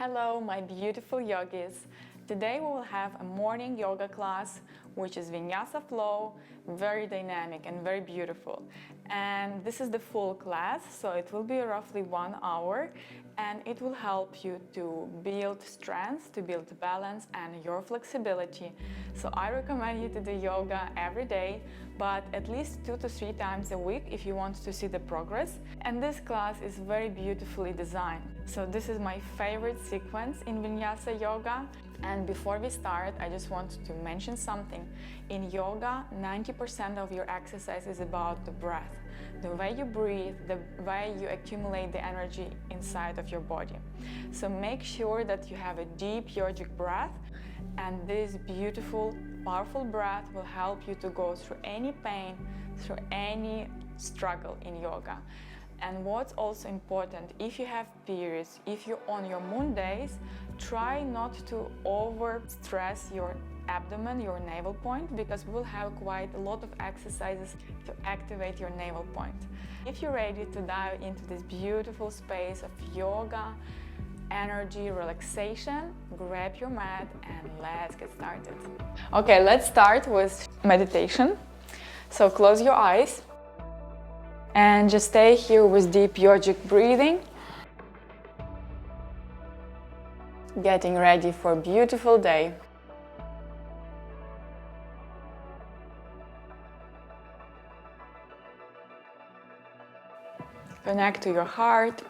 Hello, my beautiful yogis. Today we will have a morning yoga class, which is Vinyasa flow, very dynamic and very beautiful. And this is the full class, so it will be roughly 1 hour, and it will help you to build strength, to build balance and your flexibility. So I recommend you to do yoga every day, but at least 2 to 3 times a week if you want to see the progress. And this class is very beautifully designed. So this is my favorite sequence in Vinyasa yoga. And before we start, I just want to mention something. In yoga, 90% of your exercise is about the breath. The way you breathe, the way you accumulate the energy inside of your body. So make sure that you have a deep yogic breath, and this beautiful, powerful breath will help you to go through any pain, through any struggle in yoga. And what's also important, if you have periods, if you're on your moon days, try not to over stress your abdomen, your navel point, because we will have quite a lot of exercises to activate your navel point. If you're ready to dive into this beautiful space of yoga, energy, relaxation, grab your mat and let's get started. Okay, let's start with meditation. So close your eyes and just stay here with deep yogic breathing, getting ready for a beautiful day. Connect to your heart.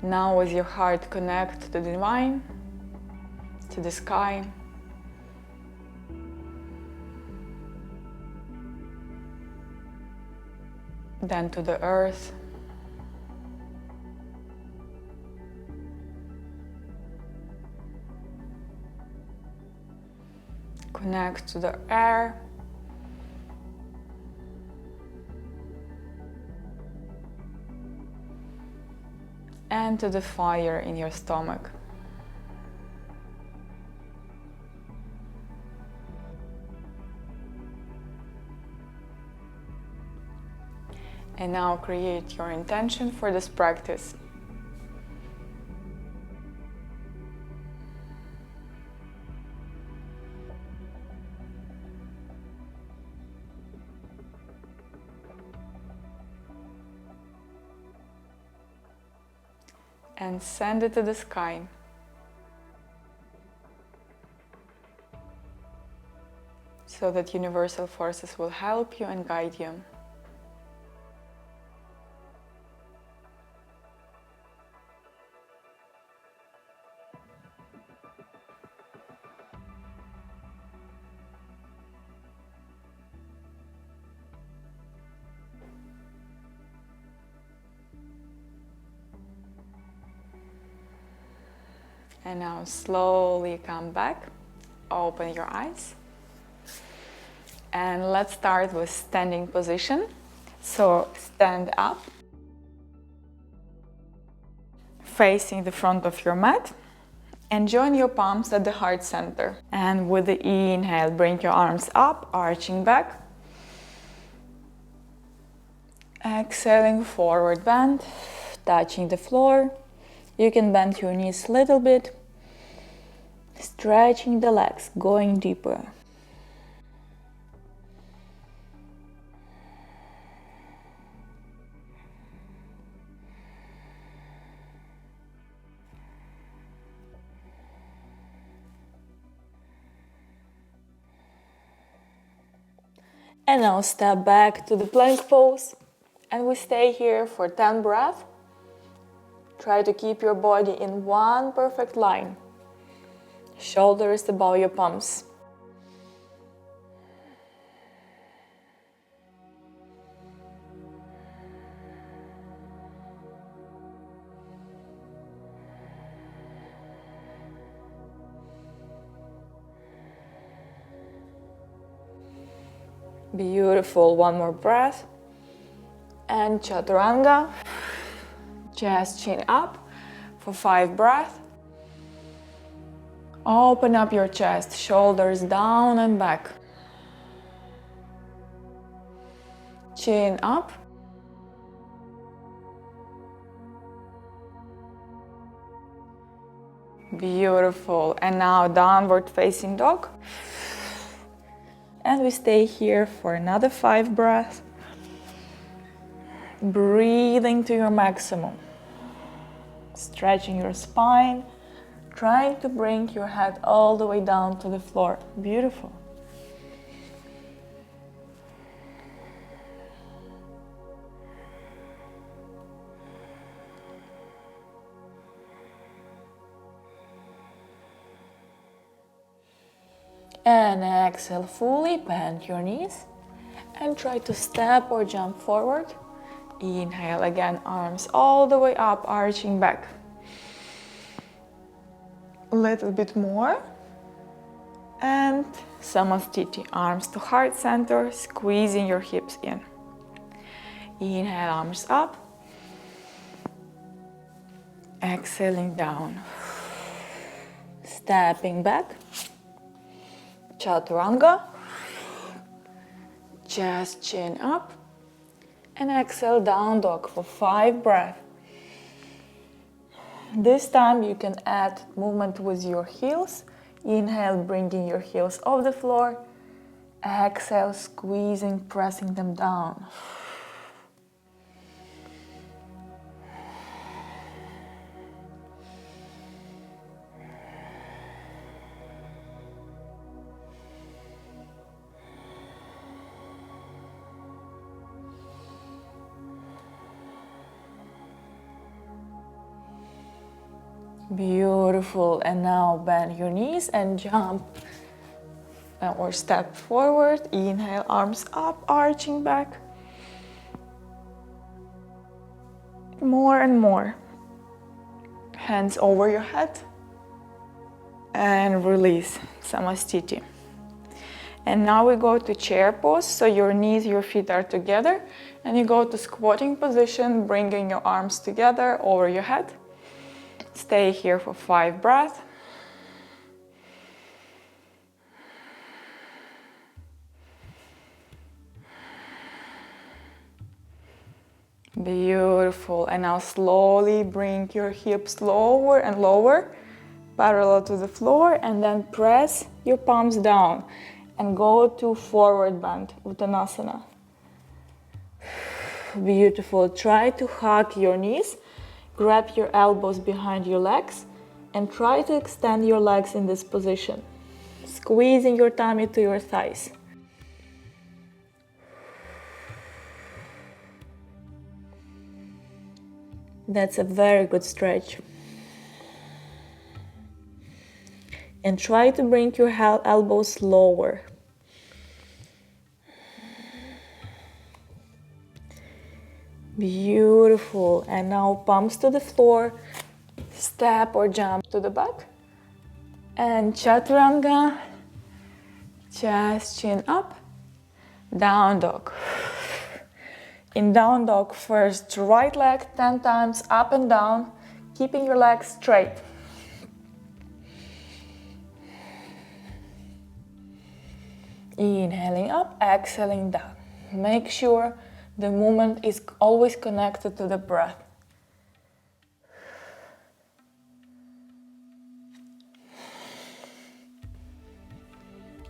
Now with your heart, connect to the divine, to the sky. Then to the earth. Connect to the air. And to the fire in your stomach. And now create your intention for this practice. And send it to the sky. So that universal forces will help you and guide you. And now slowly come back, open your eyes. And let's start with standing position. So stand up, facing the front of your mat, and join your palms at the heart center. And with the inhale, bring your arms up, arching back. Exhaling, forward bend, touching the floor. You can bend your knees a little bit, stretching the legs, going deeper. And now step back to the plank pose, and we stay here for 10 breaths. Try to keep your body in one perfect line. Shoulders above your palms. Beautiful, one more breath. And chaturanga. Chest, chin up for 5 breaths. Open up your chest, shoulders down and back. chin up. Beautiful. And now downward facing dog. And we stay here for another 5 breaths. Breathing to your maximum. Stretching your spine. Trying to bring your head all the way down to the floor. Beautiful. And exhale fully, bend your knees and try to step or jump forward. Inhale again, arms all the way up, arching back. A little bit more. And Samastiti, arms to heart center, squeezing your hips in. Inhale, arms up. Exhaling down. Stepping back. Chaturanga. Chest, chin up. And exhale, down dog for 5 breaths. This time you can add movement with your heels. Inhale, bringing your heels off the floor. Exhale, squeezing, pressing them down. Beautiful. And now bend your knees and jump or step forward. Inhale, arms up, arching back. More and more. Hands over your head. And release, Samastiti. And now we go to chair pose. So your knees, your feet are together. And you go to squatting position, bringing your arms together over your head. Stay here for 5 breaths. Beautiful. And now slowly bring your hips lower and lower, parallel to the floor, and then press your palms down and go to forward bend, Uttanasana. Beautiful. Try to hug your knees. Grab your elbows behind your legs and try to extend your legs in this position, squeezing your tummy to your thighs. That's a very good stretch. And try to bring your elbows lower. Beautiful. And now palms to the floor. Step or jump to the back. And Chaturanga. Chest, chin up. Down dog. In down dog, first right leg 10 times up and down, keeping your legs straight. Inhaling up, exhaling down. Make sure the movement is always connected to the breath.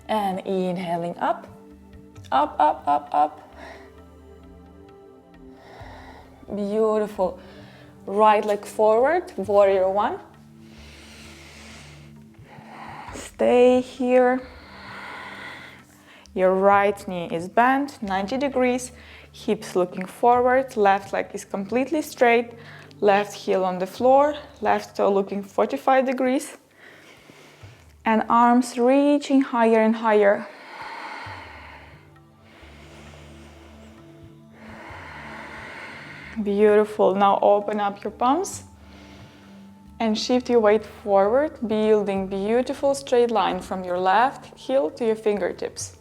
And inhaling up, up, up, up, up. Beautiful. Right leg forward, warrior one. Stay here. Your right knee is bent, 90 degrees. Hips looking forward, left leg is completely straight, left heel on the floor, left toe looking 45 degrees, and arms reaching higher and higher. Beautiful. Now open up your palms and shift your weight forward, building beautiful straight line from your left heel to your fingertips.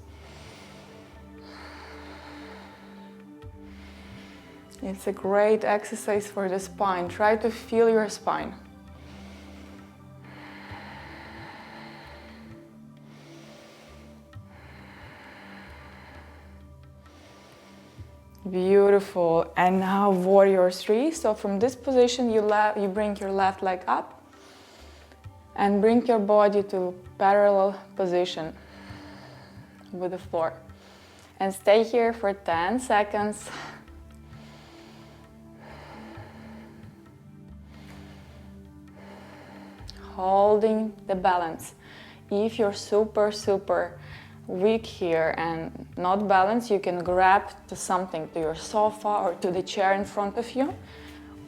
It's a great exercise for the spine. Try to feel your spine. Beautiful. And now warrior three. So from this position, you bring your left leg up and bring your body to parallel position with the floor. And stay here for 10 seconds. Holding the balance. If you're super weak here and not balanced, you can grab to something, to your sofa or to the chair in front of you,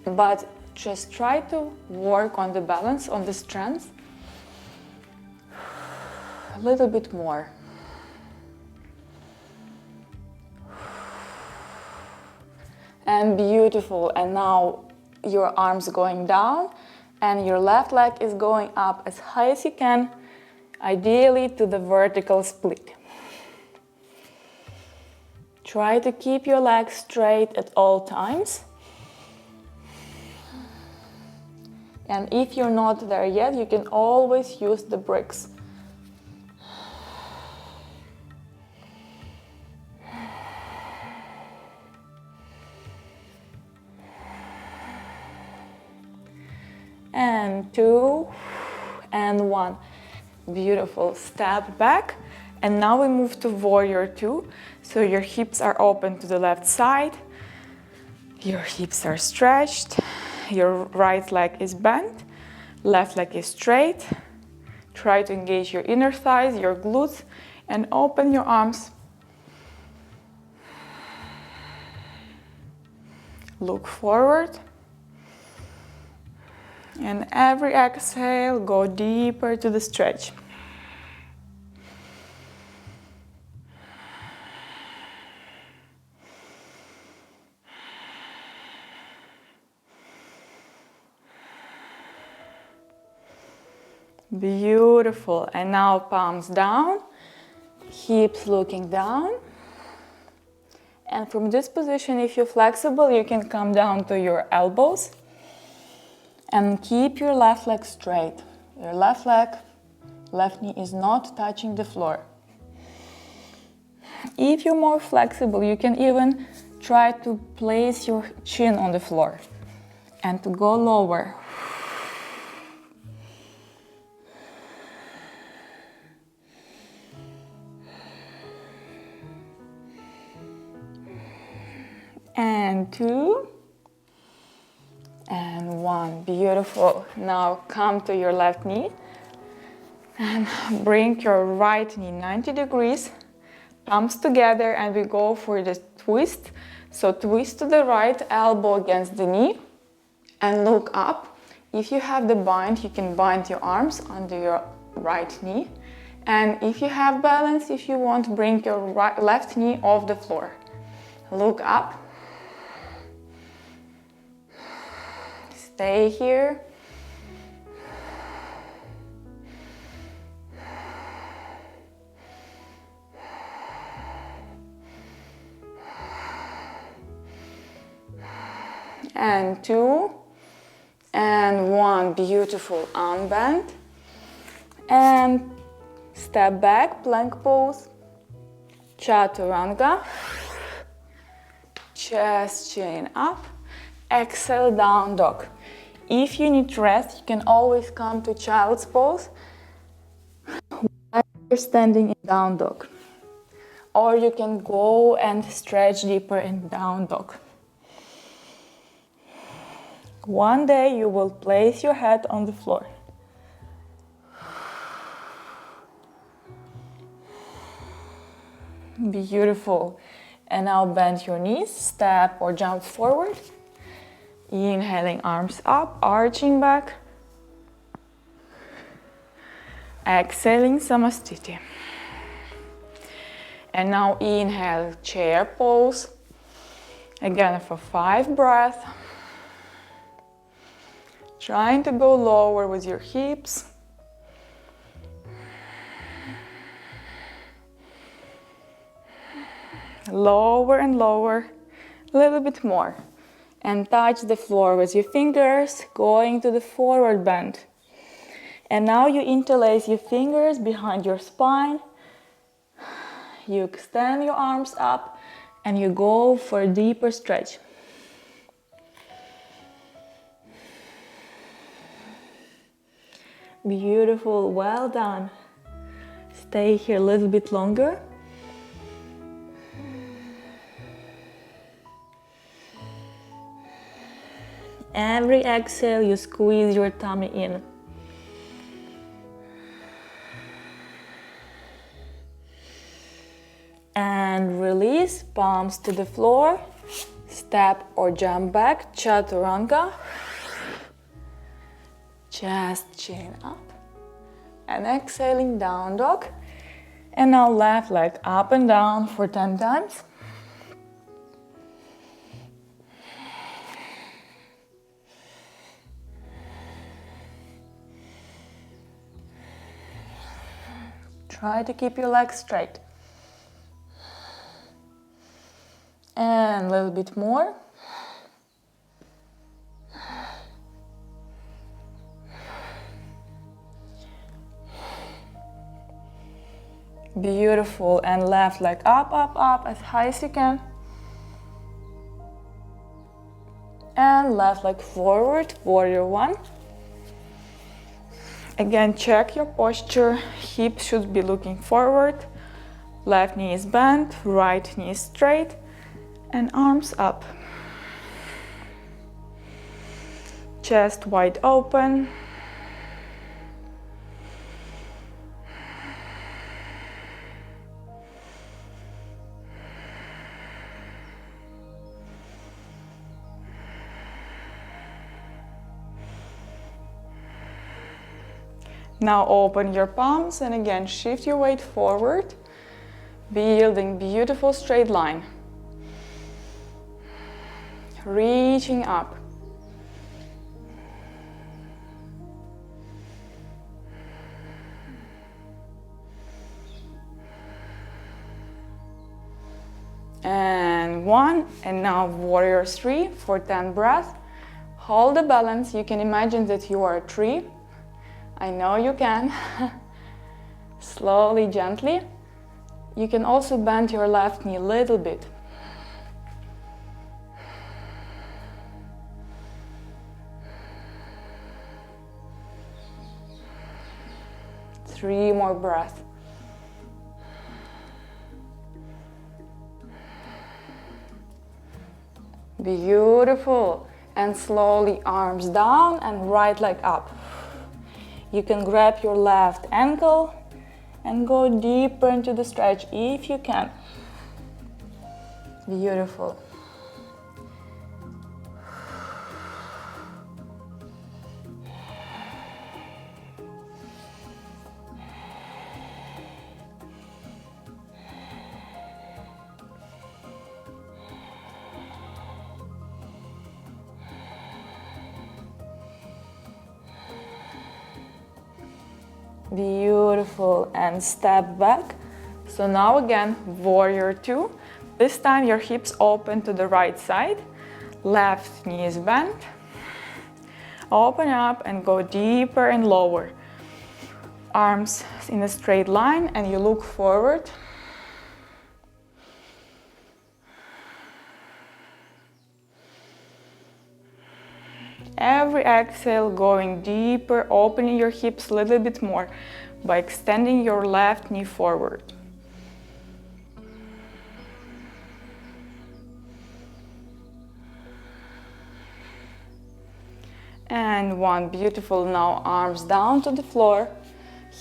but just try to work on the balance, on the strength a little bit more. And beautiful. And now your arms going down and your left leg is going up as high as you can, ideally to the vertical split. Try to keep your legs straight at all times. And if you're not there yet, you can always use the bricks. And 2 and 1. Beautiful. Step back. And now we move to warrior 2. So your hips are open to the left side. Your hips are stretched. Your right leg is bent. Left leg is straight. Try to engage your inner thighs, your glutes, and open your arms. Look forward. And every exhale, go deeper to the stretch. Beautiful. And now palms down, hips looking down. And from this position, if you're flexible, you can come down to your elbows. And keep your left leg straight. Your left leg, left knee is not touching the floor. If you're more flexible, you can even try to place your chin on the floor and to go lower. And 2. And 1. Beautiful. Now come to your left knee and bring your right knee 90 degrees, palms together, and we go for the twist. So twist to the right, elbow against the knee, and look up. If you have the bind, you can bind your arms under your right knee. And if you have balance, if you want, bring your left knee off the floor. Look up. Stay here. And 2 and 1. Beautiful. Unbend and step back, plank pose, chaturanga, chest chain up, exhale, down dog. If you need rest, you can always come to child's pose while you're standing in down dog. Or you can go and stretch deeper in down dog. One day you will place your head on the floor. Beautiful. And now bend your knees, step or jump forward. Inhaling, arms up, arching back. Exhaling, Samastiti. And now inhale, chair pose. Again for 5 breaths. Trying to go lower with your hips. Lower and lower, a little bit more. And touch the floor with your fingers, going to the forward bend. And now you interlace your fingers behind your spine. You extend your arms up and you go for a deeper stretch. Beautiful, well done. Stay here a little bit longer. Every exhale, you squeeze your tummy in. And release, palms to the floor. Step or jump back, chaturanga. Chest, chin up. And exhaling, down dog. And now left leg up and down for 10 times. Try to keep your legs straight. And a little bit more. Beautiful. And left leg up, up, up as high as you can. And left leg forward, warrior one. Again, check your posture. Hips should be looking forward. Left knee is bent, right knee is straight, and arms up. Chest wide open. Now open your palms and again shift your weight forward, building beautiful straight line. Reaching up. And one, and now warrior three for 10 breaths. Hold the balance. You can imagine that you are a tree. I know you can. Slowly, gently. You can also bend your left knee a little bit. Three more breaths. Beautiful. And slowly arms down and right leg up. You can grab your left ankle and go deeper into the stretch if you can. Beautiful. Beautiful, and step back. So now again, warrior two. This time your hips open to the right side. Left knee is bent. Open up and go deeper and lower. Arms in a straight line and you look forward. Every exhale going deeper, opening your hips a little bit more by extending your left knee forward. And one, beautiful. Now arms down to the floor,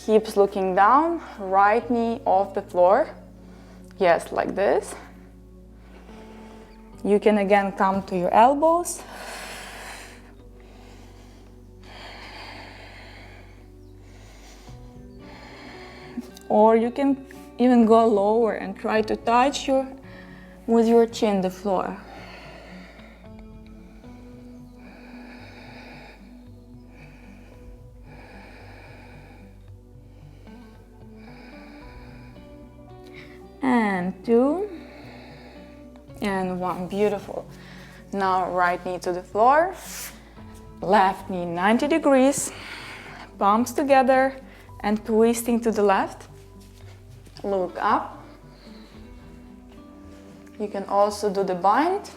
hips looking down, right knee off the floor. Yes, like this. You can again come to your elbows. Or you can even go lower and try to touch with your chin the floor. And two, and one, beautiful. Now right knee to the floor, left knee 90 degrees, palms together and twisting to the left. Look up. You can also do the bind.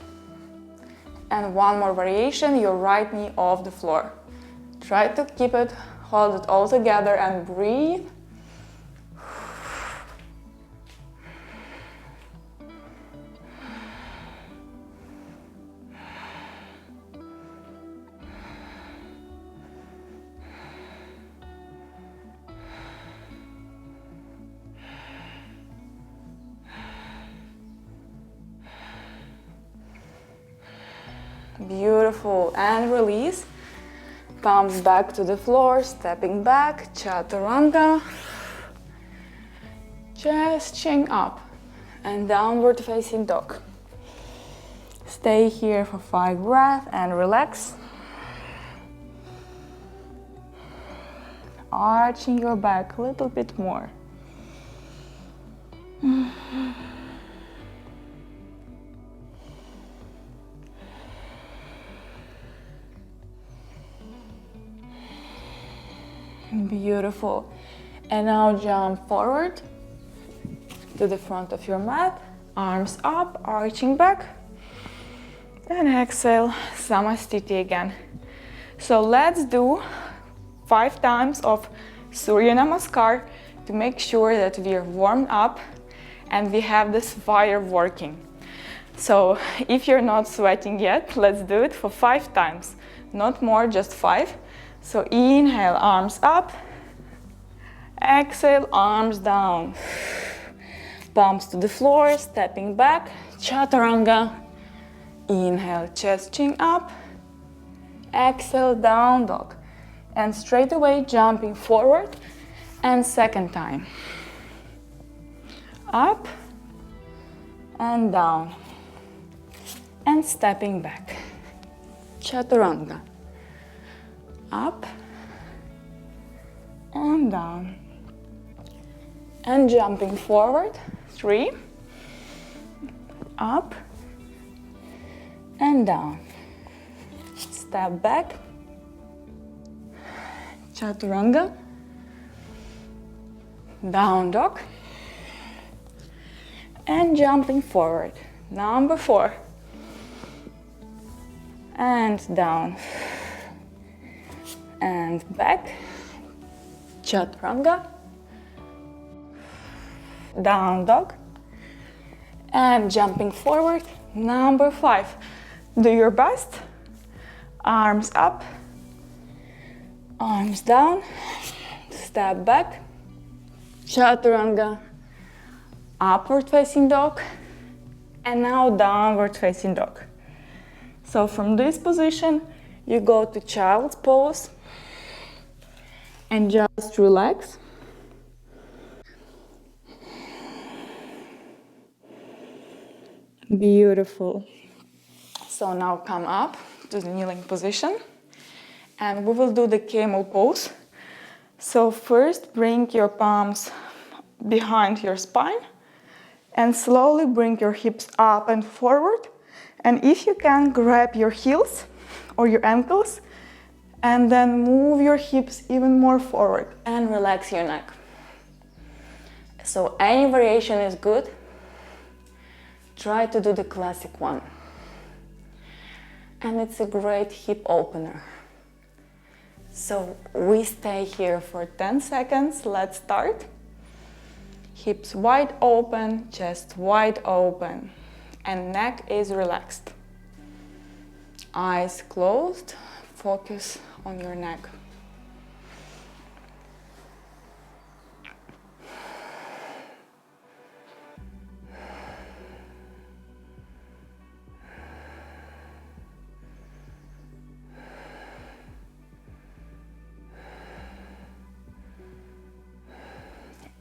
And one more variation, your right knee off the floor. Try to keep it, hold it all together and breathe. Beautiful, and release. Palms back to the floor, stepping back, chaturanga. Chest chin up and downward facing dog. Stay here for 5 breaths and relax. Arching your back a little bit more. Beautiful. And now jump forward to the front of your mat, arms up, arching back. And exhale, Samastiti again. So let's do 5 times of Surya Namaskar to make sure that we are warmed up and we have this fire working. So if you're not sweating yet, let's do it for 5 times. Not more, just 5. So inhale, arms up. Exhale, arms down. Palms to the floor, stepping back, chaturanga. Inhale, chest chin up. Exhale, down dog. And straight away jumping forward. And second time. Up and down. And stepping back. Chaturanga. Up and down. And jumping forward. 3. Up and down. Step back. Chaturanga. Down dog. And jumping forward. Number 4. And down. And back. Chaturanga. Down dog. And jumping forward. Number 5. Do your best. Arms up. Arms down. Step back. Chaturanga. Upward facing dog. And now downward facing dog. So from this position, you go to child's pose. And just relax. Beautiful. So now come up to the kneeling position. And we will do the camel pose. So first bring your palms behind your spine. And slowly bring your hips up and forward. And if you can, grab your heels or your ankles. And then move your hips even more forward and relax your neck. So any variation is good. Try to do the classic one. And it's a great hip opener. So we stay here for 10 seconds. Let's start. Hips wide open, chest wide open, and neck is relaxed. Eyes closed. Focus on your neck.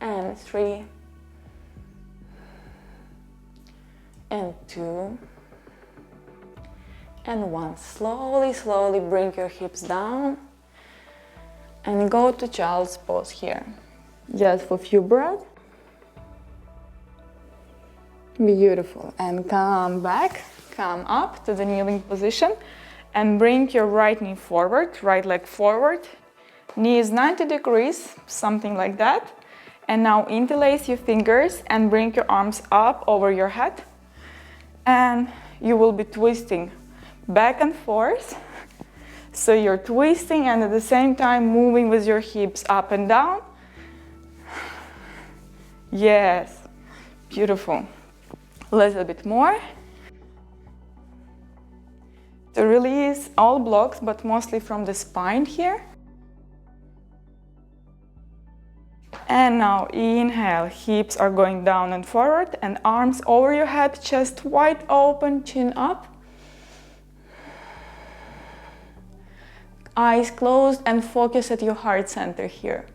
And 3, and 2, and 1. Slowly, slowly bring your hips down and go to child's pose here. Just for a few breaths. Beautiful. And come back, come up to the kneeling position and bring your right knee forward, right leg forward. Knee is 90 degrees, something like that. And now interlace your fingers and bring your arms up over your head. And you will be twisting back and forth. So you're twisting and at the same time moving with your hips up and down. Yes, beautiful. A little bit more. To release all blocks, but mostly from the spine here. And now inhale, hips are going down and forward and arms over your head, chest wide open, chin up. Eyes closed and focus at your heart center here.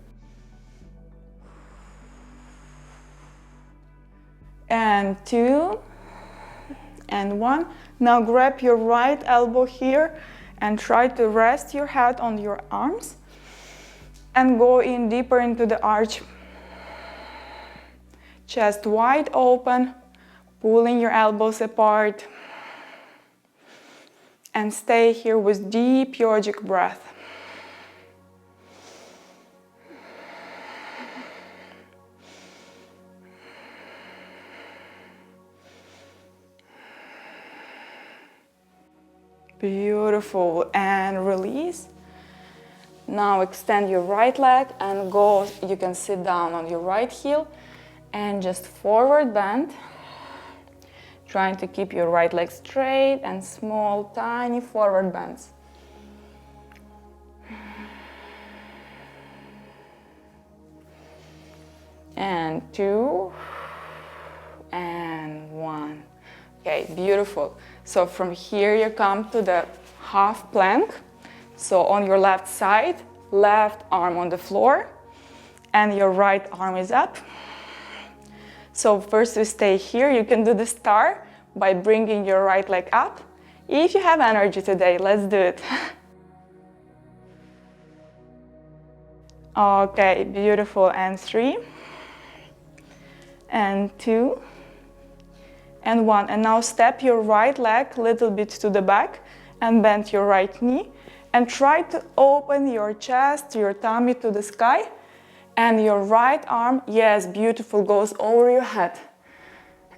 And 2, and 1. Now grab your right elbow here and try to rest your head on your arms and go in deeper into the arch. Chest wide open, pulling your elbows apart. And stay here with deep yogic breath. Beautiful, and release. Now extend your right leg and go, you can sit down on your right heel and just forward bend. Trying to keep your right leg straight and small, tiny forward bends. And 2, and 1. Okay, beautiful. So from here you come to the half plank. So on your left side, left arm on the floor, and your right arm is up. So first we stay here. You can do the star by bringing your right leg up. If you have energy today, let's do it. Okay, beautiful. And 3, and 2, and 1. And now step your right leg a little bit to the back and bend your right knee. And try to open your chest, your tummy to the sky. And your right arm, yes, beautiful, goes over your head.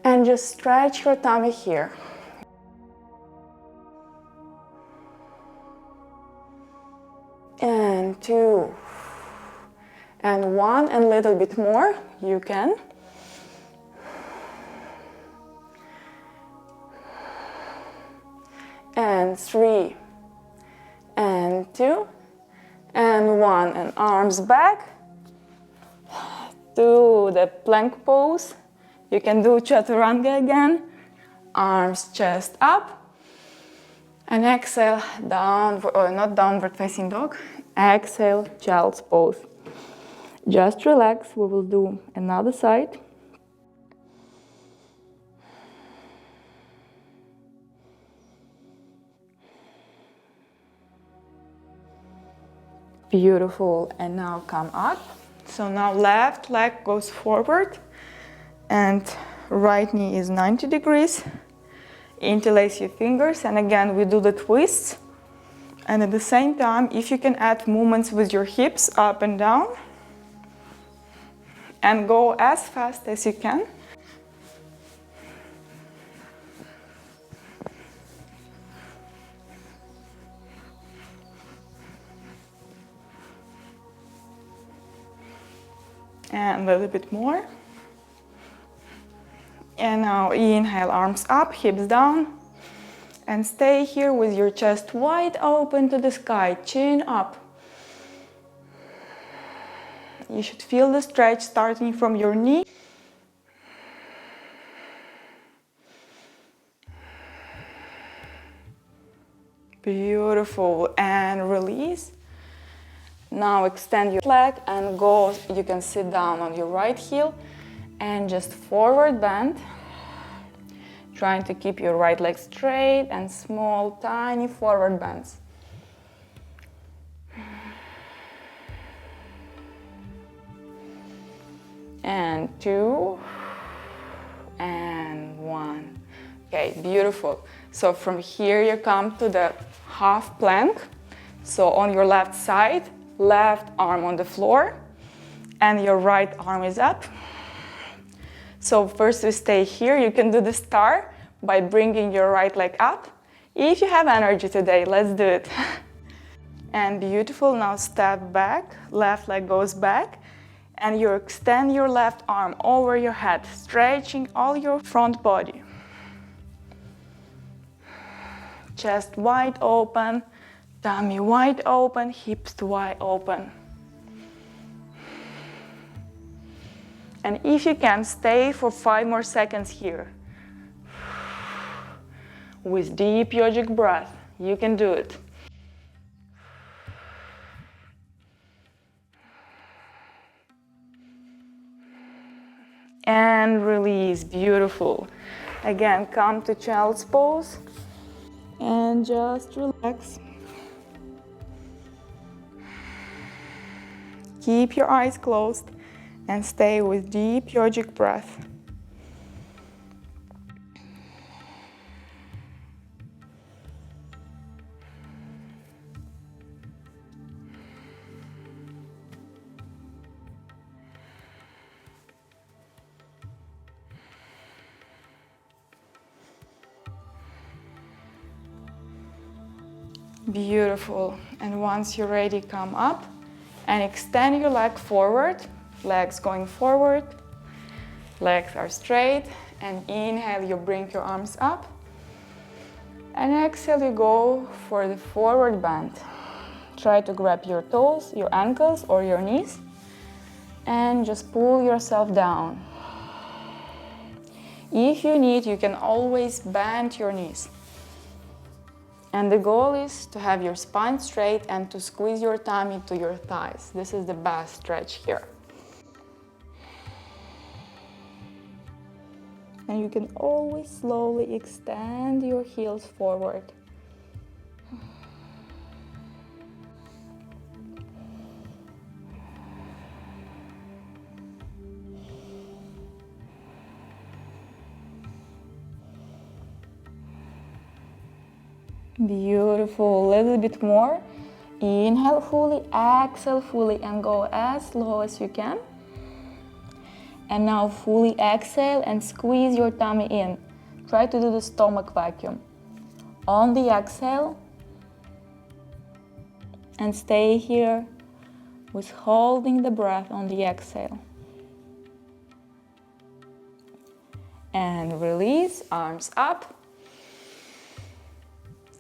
And just stretch your tummy here. And 2, and 1, and a little bit more, you can. And 3, and 2, and 1, and arms back. Do the plank pose. You can do chaturanga again. Arms, chest up. And exhale, downward, or not downward facing dog. Exhale, child's pose. Just relax. We will do another side. Beautiful. And now come up. So now left leg goes forward and right knee is 90 degrees. Interlace your fingers, and again we do the twists. And at the same time, if you can add movements with your hips up and down and go as fast as you can. And a little bit more. And now inhale, arms up, hips down. And stay here with your chest wide open to the sky, chin up. You should feel the stretch starting from your knee. Beautiful, and release. Now extend your leg and go, you can sit down on your right heel and just forward bend. Trying to keep your right leg straight and small, tiny forward bends. And 2, and 1. Okay, beautiful. So from here you come to the half plank. So on your left side, left arm on the floor, and your right arm is up. So first we stay here. You can do the star by bringing your right leg up. If you have energy today, let's do it. And beautiful, now step back, left leg goes back, and you extend your left arm over your head, stretching all your front body. Chest wide open, tummy wide open, hips wide open. And if you can, stay for 5 more seconds here. With deep yogic breath, you can do it. And release, beautiful. Again, come to child's pose and just relax. Keep your eyes closed and stay with deep yogic breath. Beautiful. And once you're ready, come up and extend your leg forward. Legs going forward. Legs are straight. And inhale, you bring your arms up. And exhale, you go for the forward bend. Try to grab your toes, your ankles, or your knees. And just pull yourself down. If you need, you can always bend your knees. And the goal is to have your spine straight and to squeeze your tummy to your thighs. This is the best stretch here. And you can always slowly extend your heels forward. Beautiful, a little bit more. Inhale fully, exhale fully, and go as slow as you can. And now fully exhale and squeeze your tummy in. Try to do the stomach vacuum. On the exhale, and stay here with holding the breath on the exhale. And release, arms up.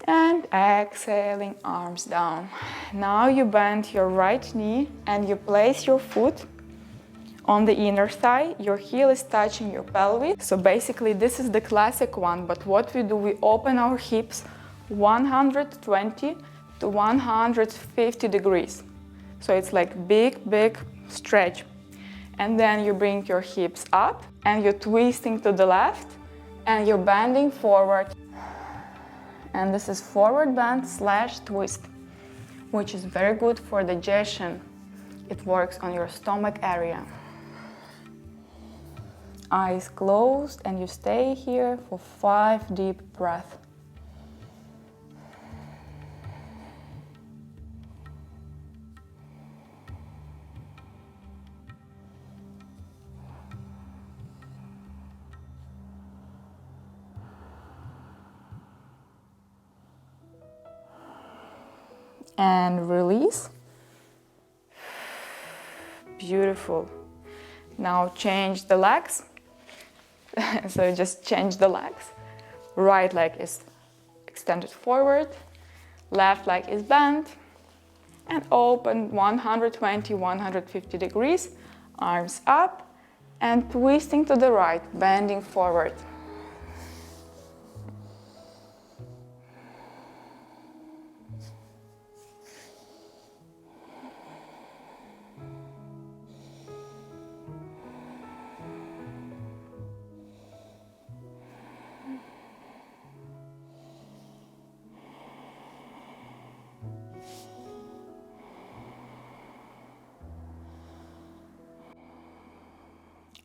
And exhaling, arms down. Now you bend your right knee and you place your foot on the inner thigh. Your heel is touching your pelvis. So basically this is the classic one, but what we do, we open our hips 120 to 150 degrees. So it's like big stretch. And then you bring your hips up and you're twisting to the left and you're bending forward. And this is forward bend / twist, which is very good for digestion. It works on your stomach area. Eyes closed, and you stay here for 5 deep breaths. And release. Beautiful. Now change the legs. So just change the legs. Right leg is extended forward. Left leg is bent. And open 120, 150 degrees. Arms up. And twisting to the right, bending forward.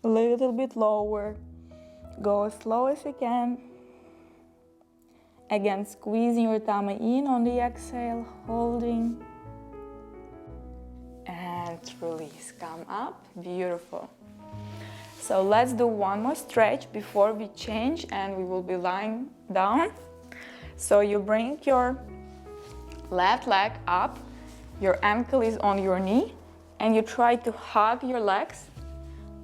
A little bit lower. Go as slow as you can. Again, squeezing your tummy in on the exhale, holding. And release. Come up. Beautiful. So let's do one more stretch before we change, and we will be lying down. So you bring your left leg up, your ankle is on your knee, and you try to hug your legs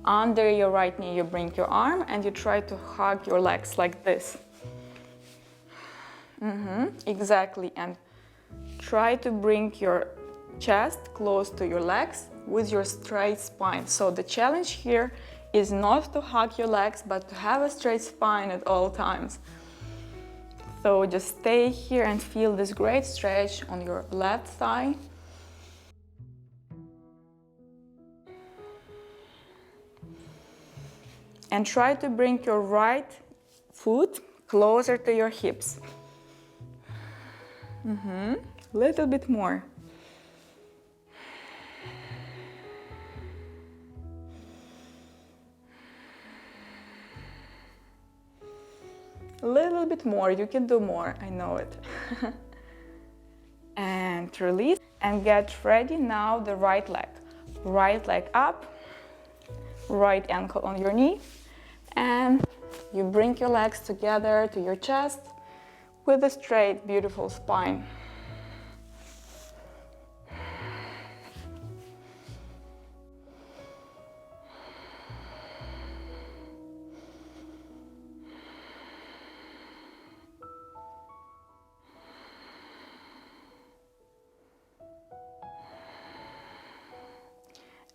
under your right knee. You bring your arm and you try to hug your legs like this. Exactly, and try to bring your chest close to your legs with your straight spine. So the challenge here is not to hug your legs, but to have a straight spine at all times. So just stay here and feel this great stretch on your left thigh. And try to bring your right foot closer to your hips. Little bit more. A little bit more, you can do more, I know it. And release, and get ready now the right leg. Right leg up, right ankle on your knee, and you bring your legs together to your chest with a straight, beautiful spine.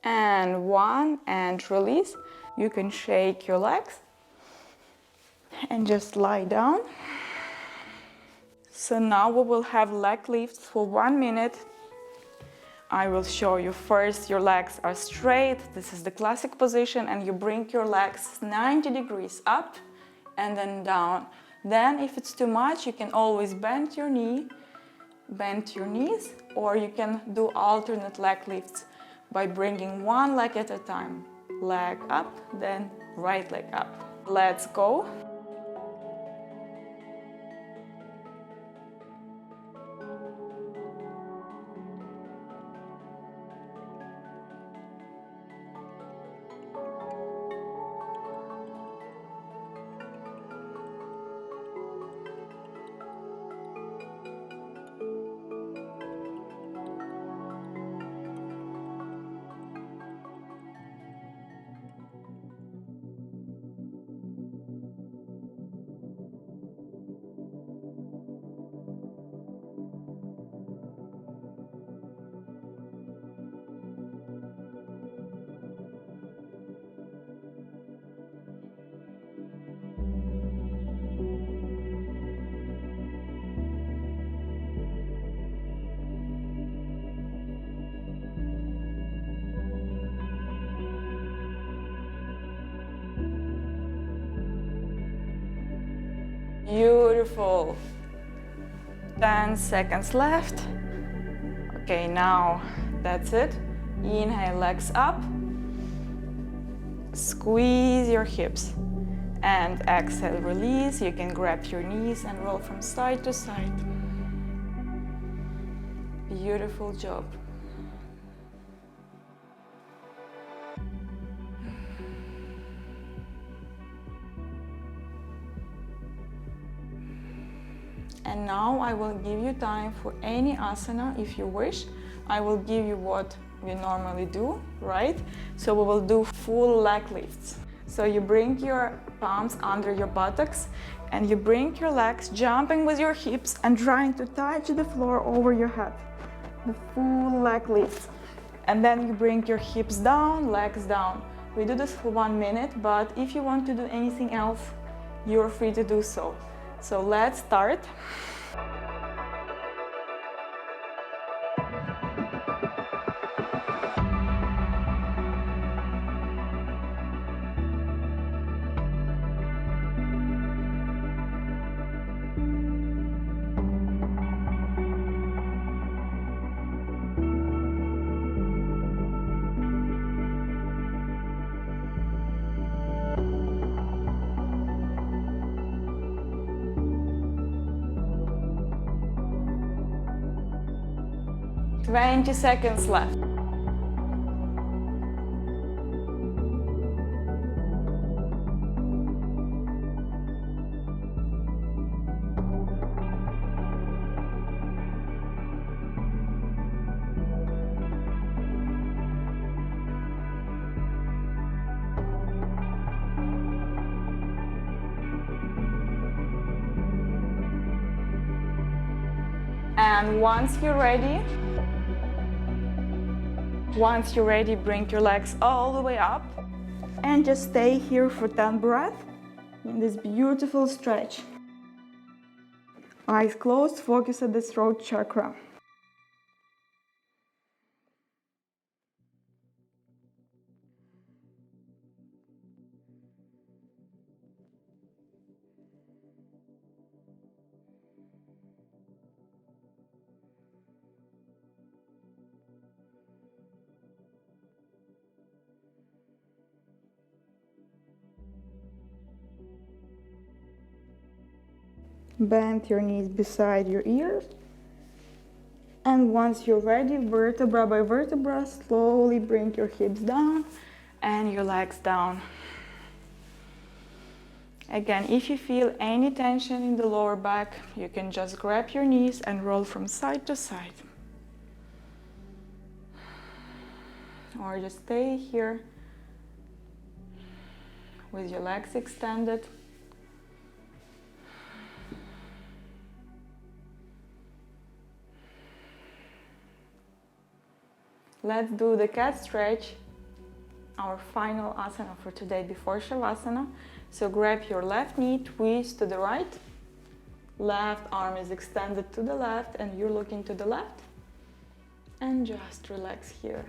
And one, and release. You can shake your legs and just lie down. So now we will have leg lifts for 1 minute. I will show you first. Your legs are straight. This is the classic position, and you bring your legs 90 degrees up and then down. Then if it's too much, you can always bend your knee, bend your knees, or you can do alternate leg lifts by bringing one leg at a time. Leg up, then right leg up. Let's go. Beautiful. 10 seconds left. Okay, now that's it. Inhale, legs up. Squeeze your hips. And exhale, release. You can grab your knees and roll from side to side. Beautiful job. And now I will give you time for any asana if you wish. I will give you what we normally do, right? So we will do full leg lifts. So you bring your palms under your buttocks and you bring your legs jumping with your hips and trying to touch the floor over your head. The full leg lift. And then you bring your hips down, legs down. We do this for 1 minute, but if you want to do anything else, you're free to do so. So let's start. Twenty seconds left. And once you're ready, bring your legs all the way up and just stay here for 10 breaths in this beautiful stretch. Eyes closed, focus at the throat chakra. Bend your knees beside your ears. And once you're ready, vertebra by vertebra, slowly bring your hips down and your legs down. Again, if you feel any tension in the lower back, you can just grab your knees and roll from side to side. Or just stay here with your legs extended. Let's do the cat stretch, our final asana for today before Shavasana. So grab your left knee, twist to the right. Left arm is extended to the left and you're looking to the left. And just relax here.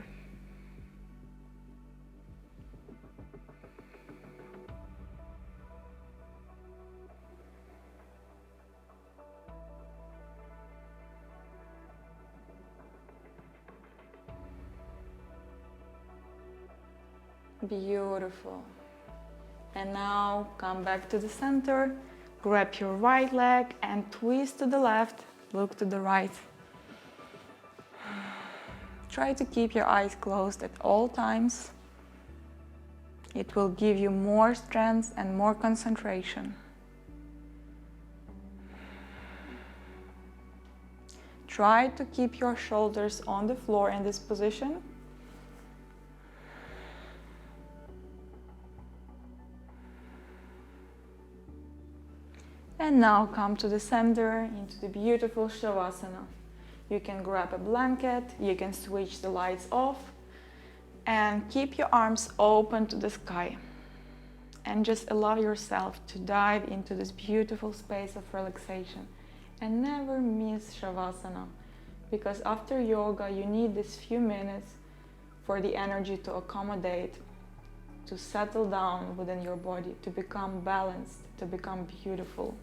Beautiful. And now come back to the center, grab your right leg and twist to the left, look to the right. Try to keep your eyes closed at all times. It will give you more strength and more concentration. Try to keep your shoulders on the floor in this position. And now come to the center into the beautiful Shavasana. You can grab a blanket, you can switch the lights off and keep your arms open to the sky. And just allow yourself to dive into this beautiful space of relaxation. And never miss Shavasana, because after yoga you need these few minutes for the energy to accommodate, to settle down within your body, to become balanced, to become beautiful.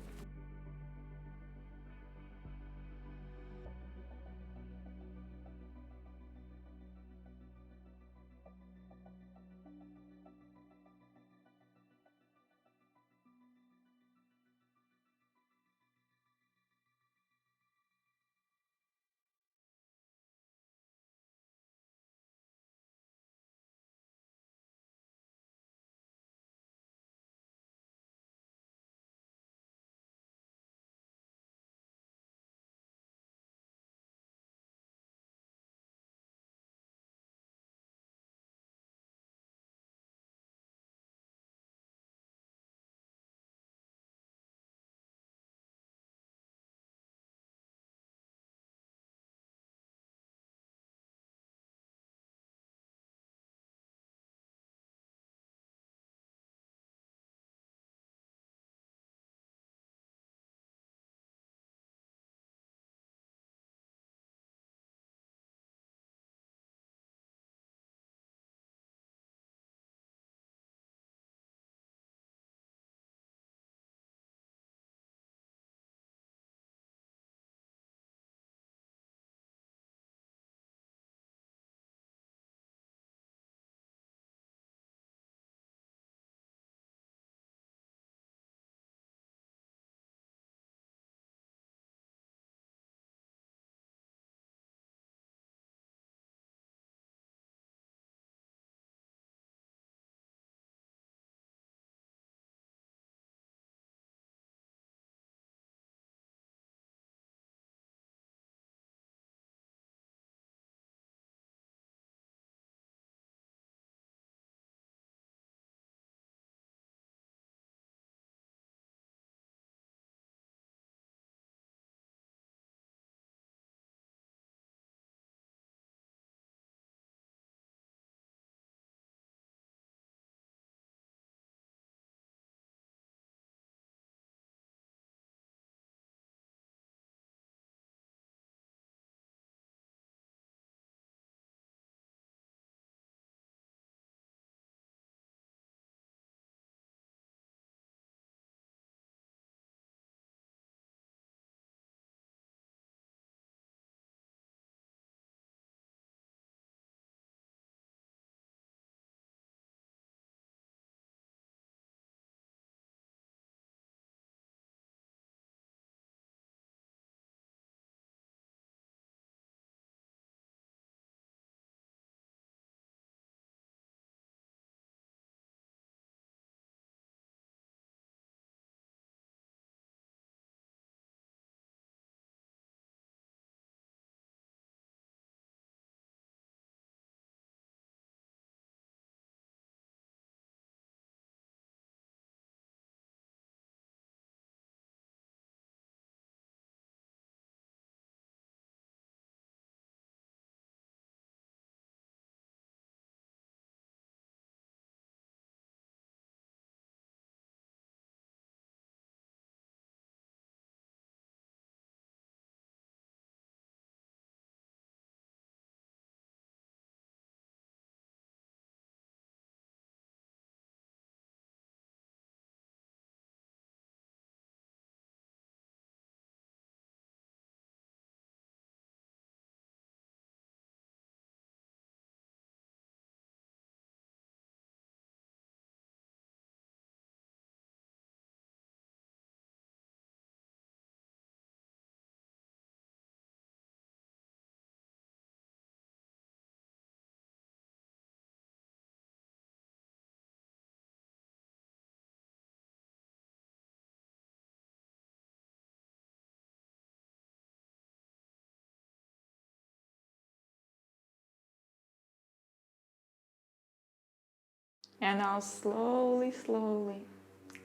And now slowly, slowly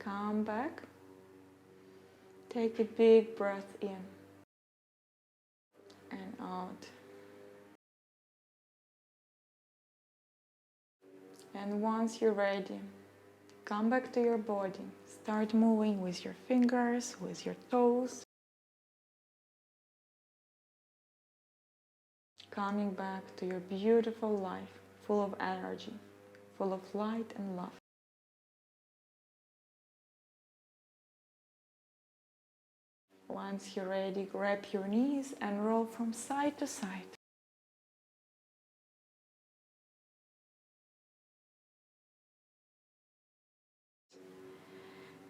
come back. Take a big breath in and out. And once you're ready, come back to your body. Start moving with your fingers, with your toes. Coming back to your beautiful life, full of energy, full of light and love. Once you're ready, grab your knees and roll from side to side.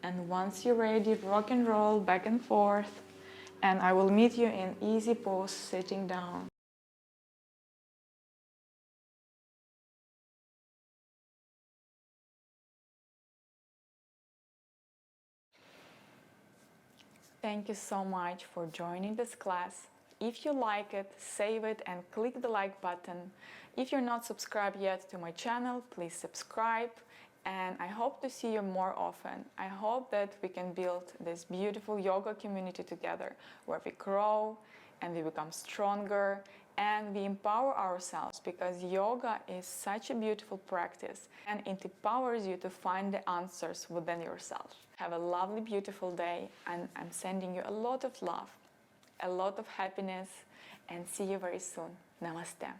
And once you're ready, rock and roll back and forth. And I will meet you in easy pose, sitting down. Thank you so much for joining this class. If you like it, save it and click the like button. If you're not subscribed yet to my channel, please subscribe. And I hope to see you more often. I hope that we can build this beautiful yoga community together, where we grow and we become stronger and we empower ourselves, because yoga is such a beautiful practice and it empowers you to find the answers within yourself. Have a lovely, beautiful day, and I'm sending you a lot of love, a lot of happiness, and see you very soon. Namaste.